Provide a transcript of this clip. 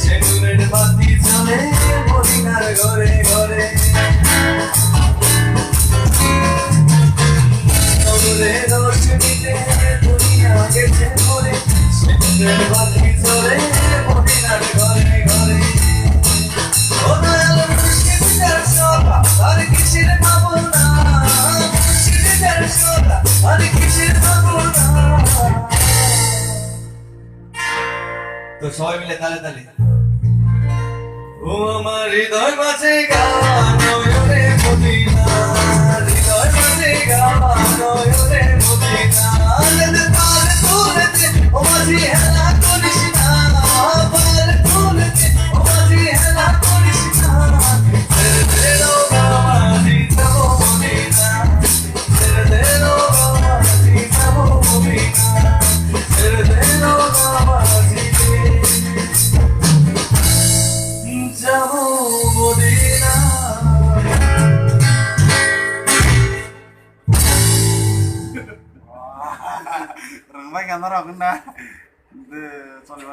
সেগুনের বাতি চলে মদিনার ঘরে ঘরে রোশনীতে দুনিয়া গেছে ভরে সেগুনের বাতি চলে মদিনার ঘরে ঘরে ও দয়াল মুর্শিদের সোলা আর কিসের ভাবনা মুর্শিদের সোলা আর কিসের ভাবনা। তো সবাই মিলে তালে তালে ও আমার হৃদয় মাঝে গানো রে মদিনা হৃদয় মাঝে গানো রে মদিনা পাল তুলেছে ও মাঝি হেলা করিস না পাল তুলেছে ও মাঝি হেলা করিস না তেরে মাঝি যাব মদিনা তেরে মাঝি যাব মদিনা তেরে মাঝি Reng baik kan orang kena, itu soalnya